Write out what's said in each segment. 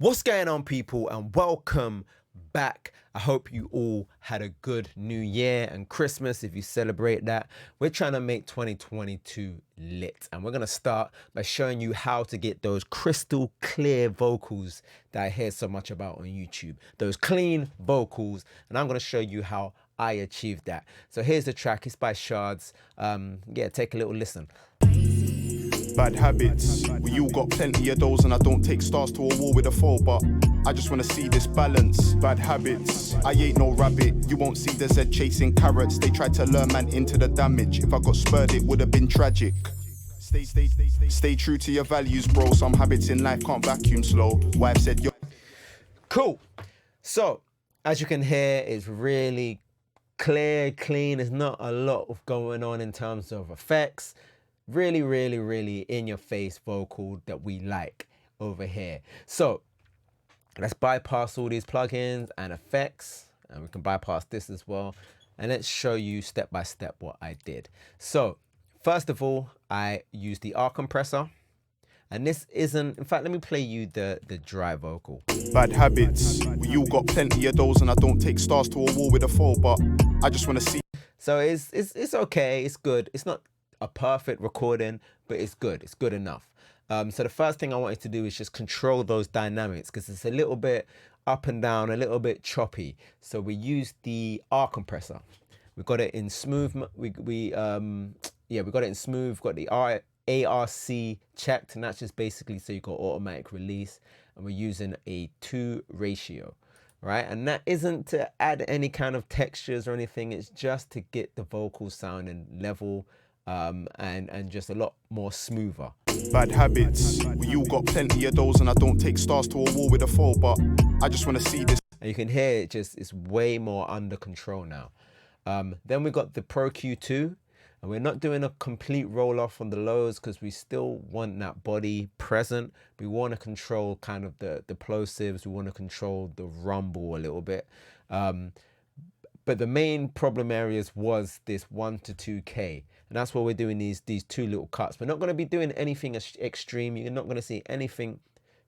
What's going on, people, and welcome back. I hope you all had a good new year and Christmas if you celebrate that. We're trying to make 2022 lit, and we're going to start by showing you how to get those crystal clear vocals that I hear so much about on YouTube, those clean vocals, and I'm going to show you how I achieved that. So here's the track. It's by Shards. Yeah, take a little listen. Bad habits, we all got plenty of those, and I don't take stars to a war with a foe, but I just wanna see this balance. Bad habits, I ain't no rabbit. You won't see the Z chasing carrots. They tried to lure man into the damage. If I got spurred, it would have been tragic. Stay true to your values, bro. Some habits in life can't vacuum slow. Wife said, yo. Cool. So, as you can hear, it's really clear, clean. There's not a lot of going on in terms of effects. Really in your face vocal that we like over here. So let's bypass all these plugins and effects, and we can bypass this as well, and let's show you step by step what I did. So first of all, I used the R compressor, and this isn't, in fact, let me play you the dry vocal. Bad habits, we all got plenty of those, and I don't take stars to a war with a foe, but I just want to see. So it's okay, it's good. It's not a perfect recording, but it's good enough. So the first thing I wanted to do is just control those dynamics, because it's a little bit up and down, a little bit choppy. So we used the R compressor. We got it in smooth. We got it in smooth. Got the ARC checked, and that's just basically so you got automatic release. And we're using a 2 ratio, right? And that isn't to add any kind of textures or anything. It's just to get the vocal sounding level. And just a lot more smoother. Bad habits, we all got plenty of those, and I don't take stars to a war with a foe, but I just want to see this. And you can hear it's way more under control now. Then we got the Pro Q2, and we're not doing a complete roll off on the lows because we still want that body present. We want to control kind of the plosives. We want to control the rumble a little bit. But the main problem areas was this 1 to 2K. And that's why we're doing these 2 little cuts. We're not going to be doing anything extreme. You're not going to see anything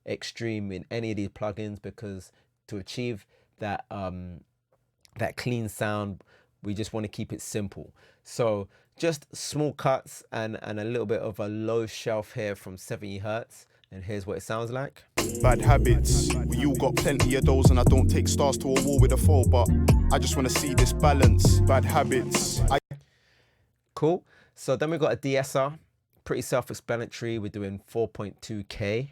extreme in any of these plugins, because to achieve that that clean sound, we just want to keep it simple. So just small cuts and a little bit of a low shelf here from 70 Hertz. And here's what it sounds like. Bad habits, we all got plenty of those, and I don't take stars to a war with a foe, but I just want to see this balance. Bad habits. Cool. So then we got a DSR, pretty self-explanatory. We're doing 4.2K.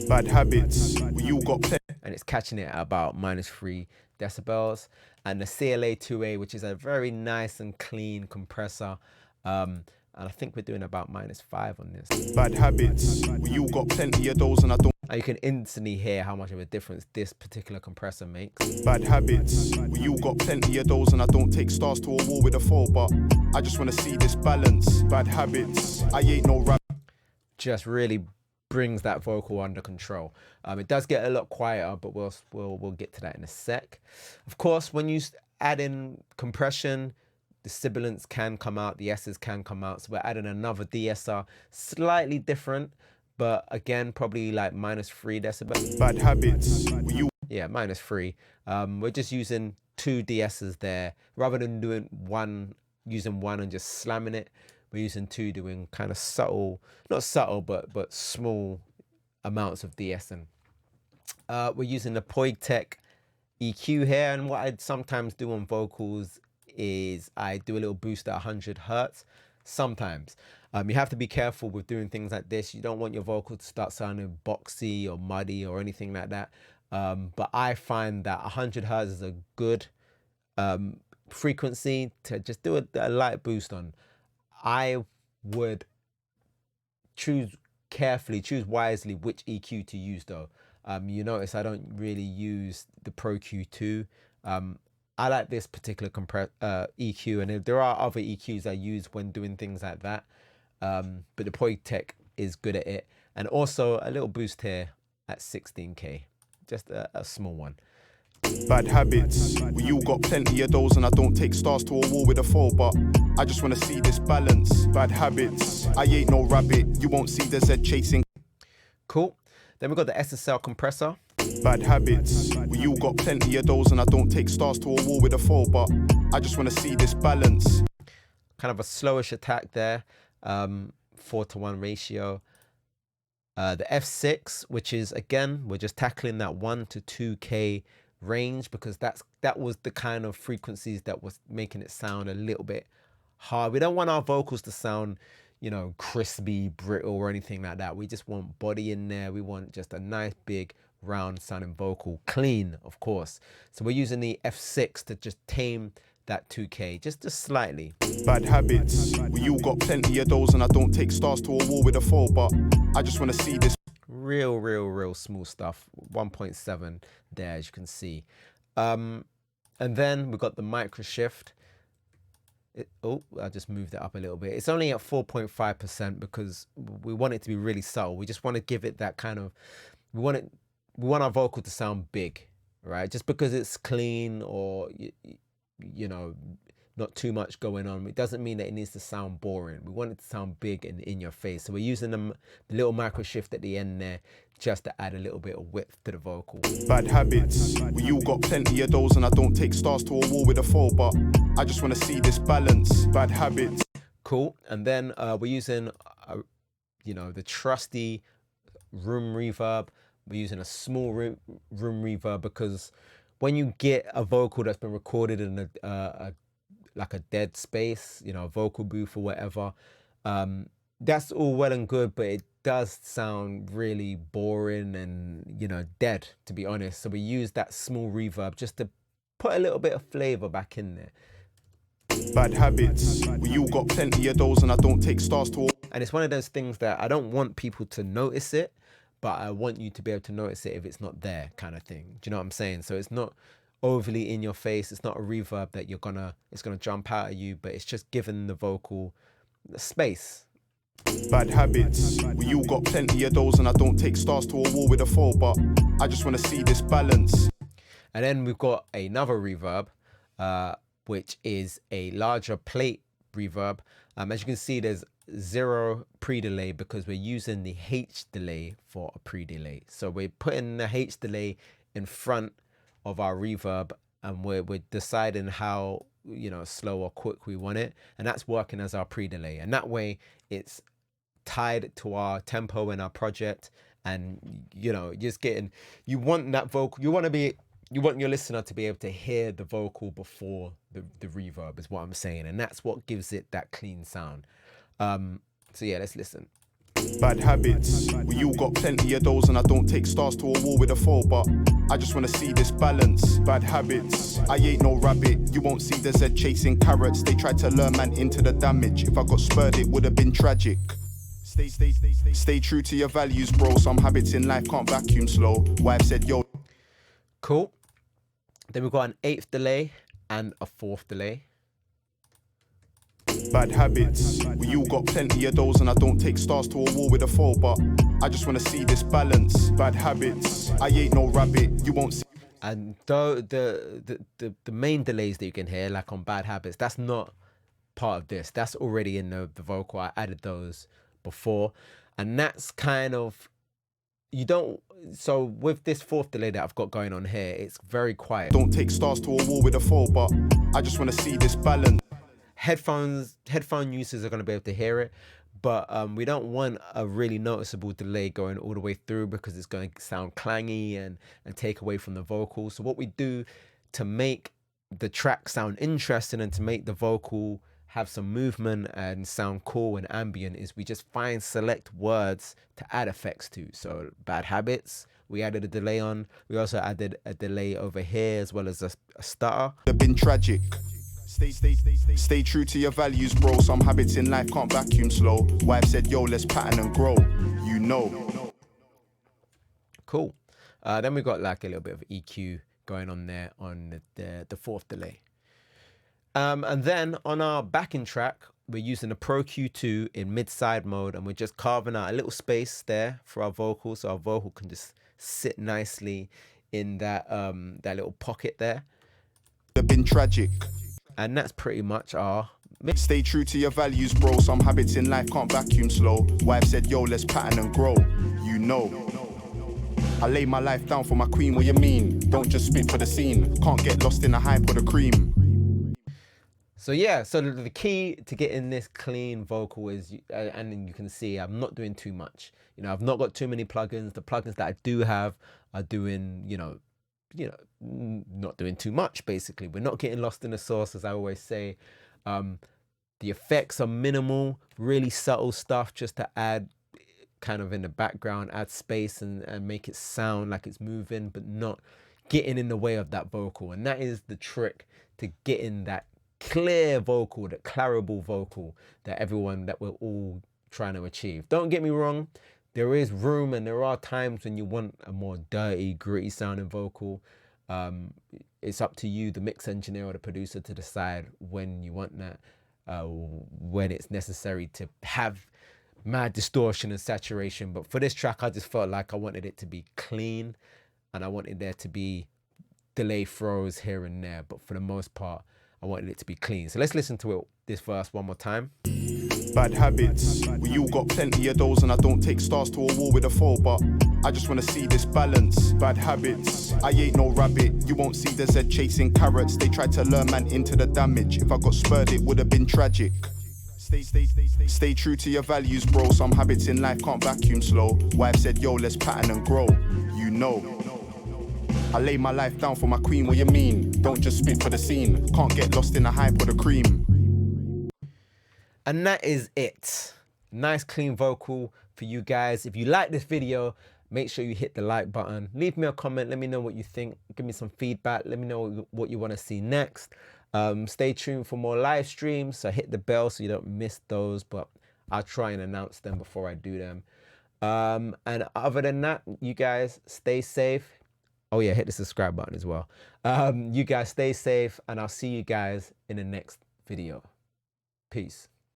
Bad habits, we all got plenty. And it's catching it at about -3 decibels. And the CLA 2A, which is a very nice and clean compressor. And I think we're doing about -5 on this. Bad habits, we all got plenty of those, and I don't. And you can instantly hear how much of a difference this particular compressor makes. Bad habits, we all got plenty of those, and I don't take stars to a war with a foe, but I just want to see this balance. Bad habits, I ain't no rabbit. Just really brings that vocal under control. It does get a lot quieter, but we'll get to that in a sec. Of course, when you add in compression, the sibilants can come out, the S's can come out. So we're adding another DSR, slightly different, but again, probably like -3 decibels. Bad habits, yeah, -3. We're just using 2 DS's there. Rather than using one and just slamming it, we're using 2, doing kind of subtle, not subtle, but small amounts of DSing. We're using the Poigtech EQ here, and what I'd sometimes do on vocals is I do a little boost at 100 Hertz. Sometimes. You have to be careful with doing things like this. You don't want your vocal to start sounding boxy or muddy or anything like that. But I find that 100 Hertz is a good frequency to just do a light boost on. I would choose wisely which EQ to use though. You notice I don't really use the Pro Q2. I like this particular EQ, and there are other EQs I use when doing things like that. But the Poigtech is good at it. And also a little boost here at 16K, just a small one. Bad habits, we all got plenty of those, and I don't take stars to a war with a foe, but I just want to see this balance. Bad habits, I ain't no rabbit. You won't see the Z chasing. Cool. Then we've got the SSL compressor. Bad habits, we all got plenty of those, and I don't take stars to a war with a foe, but I just want to see this balance. Kind of a slowish attack there, 4-to-1 ratio. The F6, which is, again, we're just tackling that 1 to 2K range, because that was the kind of frequencies that was making it sound a little bit hard. We don't want our vocals to sound, you know, crispy, brittle, or anything like that. We just want body in there. We want just a nice, big, round sounding vocal, clean, of course. So we're using the F6 to just tame that 2K just slightly. Bad habits, we all got plenty of those, and I don't take stars to a war with a foe, but I just want to see this. Real smooth stuff. 1.7 there, as you can see. And then we've got the micro shift. I just moved it up a little bit. It's only at 4.5% because we want it to be really subtle. We just want to give it that kind of, we want our vocal to sound big, right? Just because it's clean or, you know, not too much going on, it doesn't mean that it needs to sound boring. We want it to sound big and in your face. So we're using the little micro shift at the end there just to add a little bit of width to the vocal. Bad habits, we all got plenty of those, and I don't take stars to a war with a foe, but I just want to see this balance. Bad habits. Cool. And then we're using, you know, the trusty room reverb. We're using a small room reverb because when you get a vocal that's been recorded in like a dead space, you know, a vocal booth or whatever, that's all well and good, but it does sound really boring and, you know, dead, to be honest. So we use that small reverb just to put a little bit of flavor back in there. Bad habits, we all got plenty of those, and I don't take stars to a... And it's one of those things that I don't want people to notice it, but I want you to be able to notice it if it's not there, kind of thing. Do you know what I'm saying? So it's not overly in your face. It's not a reverb that it's gonna jump out at you, but it's just giving the vocal space. Bad habits, we all got plenty of those, and I don't take stars to a war with a foe, but I just want to see this balance. And then we've got another reverb, which is a larger plate reverb. As you can see, there's 0 pre-delay because we're using the H delay for a pre-delay. So we're putting the H delay in front of our reverb, and we're deciding how, you know, slow or quick we want it, and that's working as our pre-delay. And that way it's tied to our tempo in our project, and, you know, just getting, you want that vocal, you want your listener to be able to hear the vocal before the reverb, is what I'm saying, and that's what gives it that clean sound. So yeah, let's listen. Bad habits, we all got plenty of those, and I don't take stars to a war with a foe, but I just want to see this balance. Bad habits, I ain't no rabbit. You won't see the Z chasing carrots. They tried to lure man into the damage. If I got spurred, it would have been tragic. Stay true to your values, bro. Some habits in life can't vacuum slow. Wife said, yo. Cool. Then we've got an 8th delay and a 4th delay. Bad habits, we all got plenty of those, and I don't take stars to a war with a foe, but I just want to see this balance. Bad habits, I ain't no rabbit. You won't see. And though the main delays that you can hear, like on Bad Habits, that's not part of this. That's already in the vocal. I added those before, and that's kind of, you don't, so with this 4th delay that I've got going on here, it's very quiet. Don't take stars to a war with a foe, but I just want to see this balance. Headphone users are going to be able to hear it, but we don't want a really noticeable delay going all the way through, because it's going to sound clangy and take away from the vocal. So what we do to make the track sound interesting and to make the vocal have some movement and sound cool and ambient is we just find select words to add effects to. So Bad Habits, we added a delay on. We also added a delay over here, as well as a stutter. They've been tragic. Stay true to your values, bro. Some habits in life can't vacuum slow. Wife said, yo, let's pattern and grow. You know. Cool. Then we got like a little bit of EQ going on there on the 4th delay. And then on our backing track, we're using the Pro Q2 in mid-side mode, and we're just carving out a little space there for our vocal, so our vocal can just sit nicely in that little pocket there. They've been tragic. And that's pretty much our mix. Stay true to your values, bro. Some habits in life can't vacuum slow. Wife said, yo, let's pattern and grow. You know. I lay my life down for my queen, what you mean? Don't just spit for the scene. Can't get lost in the hype or the cream. So yeah, so the key to getting this clean vocal is, and then you can see I'm not doing too much. You know, I've not got too many plugins. The plugins that I do have are doing, not doing too much, basically. We're not getting lost in the sauce, as I always say. The effects are minimal, really subtle stuff just to add kind of in the background, add space and make it sound like it's moving, but not getting in the way of that vocal. And that is the trick to getting that clear vocal, that clarable vocal that we're all trying to achieve. Don't get me wrong, there is room and there are times when you want a more dirty, gritty sounding vocal. It's up to you, the mix engineer or the producer, to decide when you want that, when it's necessary to have mad distortion and saturation. But for this track, I just felt like I wanted it to be clean and I wanted there to be delay throws here and there, but for the most part I wanted it to be clean. So let's listen to this verse one more time. Bad habits, we all got plenty of those, and I don't take stars to a war with a foe, but I just wanna see this balance. Bad habits, I ain't no rabbit. You won't see the Z chasing carrots. They tried to lure man into the damage. If I got spurred, it would have been tragic. Stay true to your values, bro. Some habits in life can't vacuum slow. Wife said, yo, let's pattern and grow. You know, I lay my life down for my queen, what you mean? Don't just spit for the scene. Can't get lost in the hype or the cream. And that is it. Nice clean vocal for you guys. If you like this video, make sure you hit the like button. Leave me a comment. Let me know what you think. Give me some feedback. Let me know what you want to see next. Stay tuned for more live streams. So hit the bell so you don't miss those. But I'll try and announce them before I do them. And other than that, you guys stay safe. Oh yeah, hit the subscribe button as well. You guys stay safe and I'll see you guys in the next video. Peace.